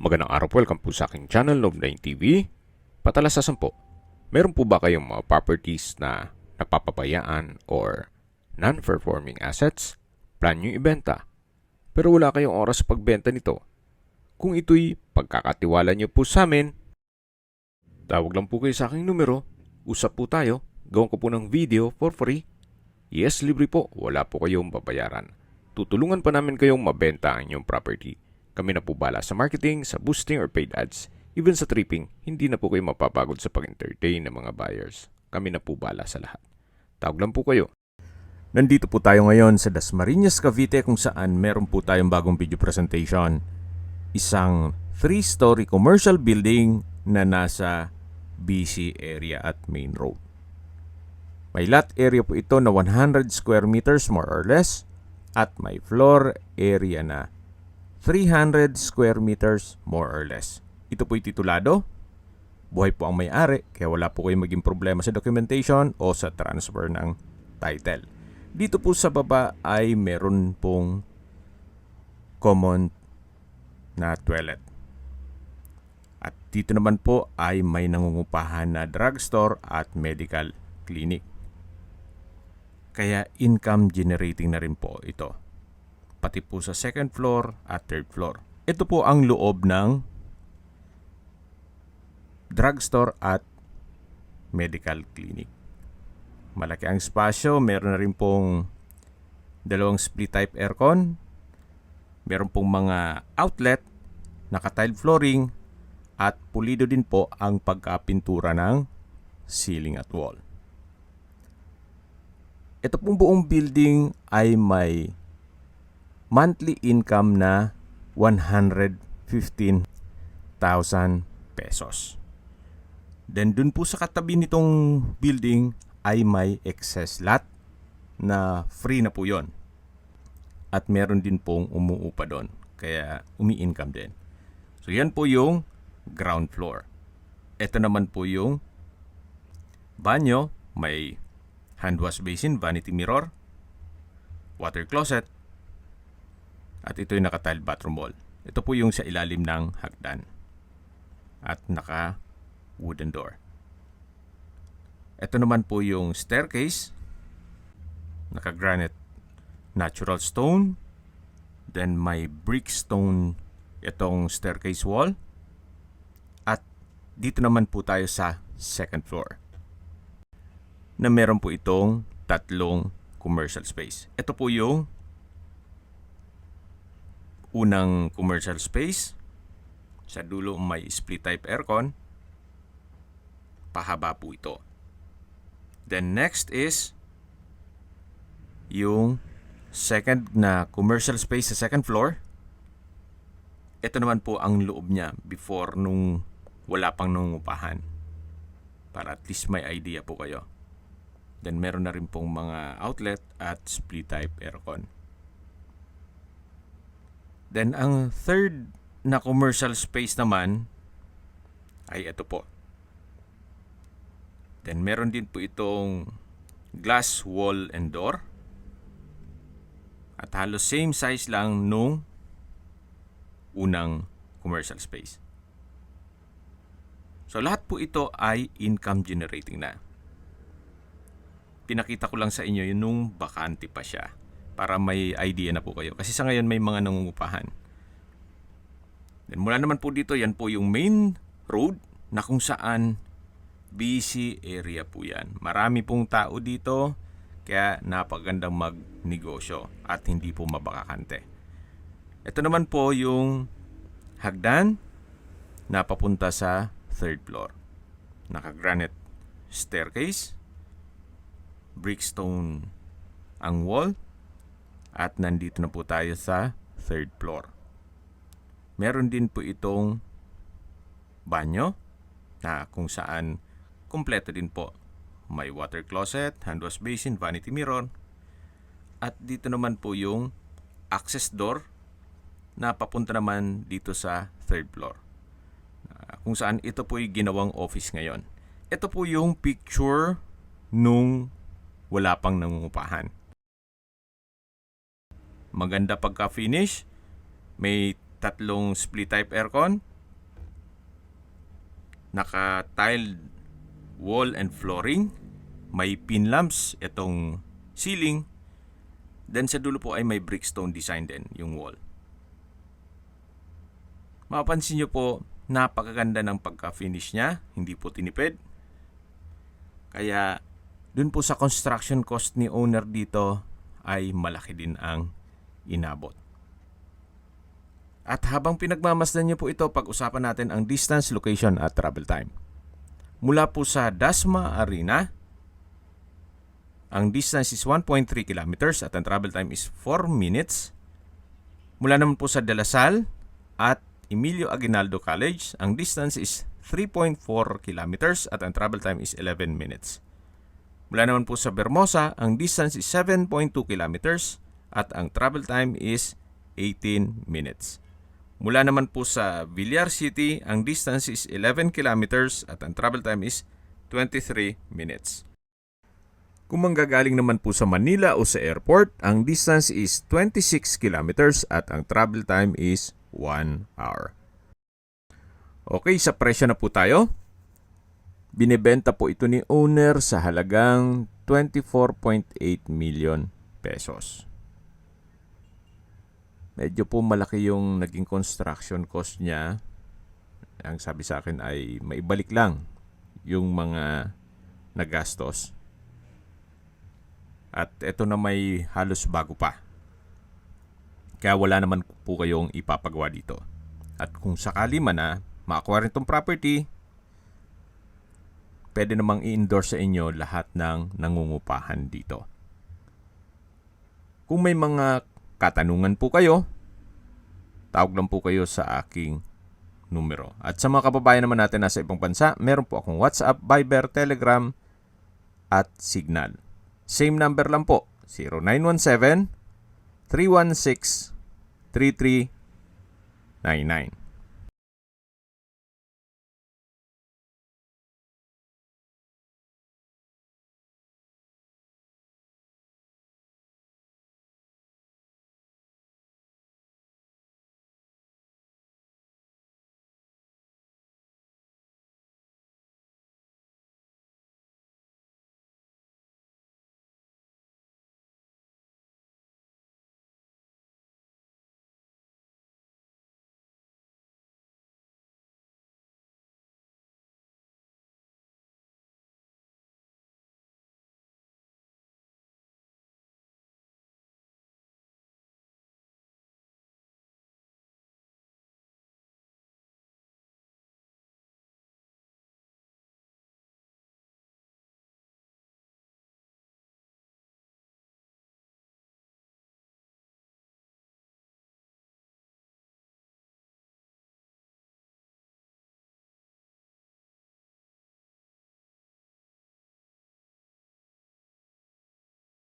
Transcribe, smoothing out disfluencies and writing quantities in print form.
Magandang araw po, welcome po sa aking channel, Love9 TV. Patalasasan po, meron po ba kayong mga properties na napapabayaan or non-performing assets? Plan nyo ibenta, pero wala kayong oras sa pagbenta nito. Kung ito'y pagkakatiwala nyo po sa amin, tawag lang po kayo sa aking numero, usap po tayo, gawin ko po ng video for free. Yes, libre po, wala po kayong babayaran. Tutulungan pa namin kayong mabenta ang inyong property. Kami na po bala sa marketing, sa boosting or paid ads. Even sa tripping, hindi na po kayo mapapagod sa pag-entertain ng mga buyers. Kami na po bala sa lahat. Tawag lang po kayo. Nandito po tayo ngayon sa Dasmariñas, Cavite kung saan meron po tayong bagong video presentation. Isang 3-story commercial building na nasa BC area at main road. May lot area po ito na 100 square meters more or less at may floor area na 300 square meters more or less. Ito po'y titulado. Buhay po ang may-ari kaya wala po kayong maging problema sa documentation o sa transfer ng title. Dito po sa baba ay meron pong common na toilet. At dito naman po ay may nangungupahan na drugstore at medical clinic. Kaya income generating na rin po ito. Pati po sa second floor at third floor. Ito po ang loob ng drugstore at medical clinic. Malaki ang spasyo. Meron na rin pong dalawang split type aircon. Meron pong mga outlet, naka-tile flooring, at pulido din po ang pagkapintura ng ceiling at wall. Ito pong buong building ay may monthly income na 115,000 pesos. Then dun po sa katabi nitong building ay may excess lot na free na po yon. At meron din pong umuupa doon. Kaya umi-income din. So yan po yung ground floor. Ito naman po yung banyo. May hand wash basin, vanity mirror, water closet, at ito yung naka-tiled bathroom wall. Ito po yung sa ilalim ng hagdan. At naka-wooden door. Ito naman po yung staircase. Naka-granite natural stone. Then may brick stone itong staircase wall. At dito naman po tayo sa second floor. Na meron po itong tatlong commercial space. Ito po yung unang commercial space. Sa dulo may split type aircon. Pahaba po ito. Then next is yung second na commercial space sa second floor. Ito naman po ang loob niya before nung wala pang nangungupahan. Para at least may idea po kayo. Then meron na rin pong mga outlet at split type aircon. Then, ang third na commercial space naman ay ito po. Then, meron din po itong glass wall and door. At halos same size lang nung unang commercial space. So, lahat po ito ay income generating na. Pinakita ko lang sa inyo yun nung bakante pa siya. Para may idea na po kayo. Kasi sa ngayon may mga nangungupahan. Then mula naman po dito, yan po yung main road na kung saan busy area po yan. Marami pong tao dito, kaya napagandang magnegosyo at hindi po mabakakante. Ito naman po yung hagdan na papunta sa third floor. Naka-granite staircase, brickstone ang wall, at nandito na po tayo sa third floor. Meron din po itong banyo na kung saan kumpleto din po. May water closet, hand wash basin, vanity mirror. At dito naman po yung access door na papunta naman dito sa third floor. Kung saan ito po yung ginawang office ngayon. Ito po yung picture nung wala pang nangungupahan. Maganda pagka-finish. May tatlong split type aircon, naka-tiled wall and flooring. May pin lamps itong ceiling. Then sa dulo po ay may brickstone design din yung wall. Mapapansin nyo po, napakaganda ng pagka-finish niya. Hindi po tinipid. Kaya dun po sa construction cost ni owner dito ay malaki din ang inabot. At habang pinagmamasdan niyo po ito, pag-usapan natin ang distance, location at travel time. Mula po sa Dasma Arena, ang distance is 1.3 kilometers at ang travel time is 4 minutes. Mula naman po sa De La Salle at Emilio Aguinaldo College, ang distance is 3.4 kilometers at ang travel time is 11 minutes. Mula naman po sa Vermosa, ang distance is 7.2 kilometers at ang travel time is 18 minutes. Mula naman po sa Villar City, ang distance is 11 kilometers at ang travel time is 23 minutes. Kung manggagaling naman po sa Manila o sa airport, ang distance is 26 kilometers at ang travel time is 1 hour. Okay, sa presyo na po tayo. Binibenta po ito ni owner sa halagang 24.8 million pesos. Medyo po malaki yung naging construction cost niya. Ang sabi sa akin ay maibalik lang yung mga nagastos. At ito na may halos bago pa. Kaya wala naman po kayong ipapagawa dito. At kung sakali man na makakuha rin itong property, pwede namang i-endorse sa inyo lahat ng nangungupahan dito. Kung may mga katanungan po kayo, tawag lang po kayo sa aking numero. At sa mga kababayan naman natin nasa ibang bansa, meron po akong WhatsApp, Viber, Telegram, at Signal. Same number lang po, 0917-316-3399.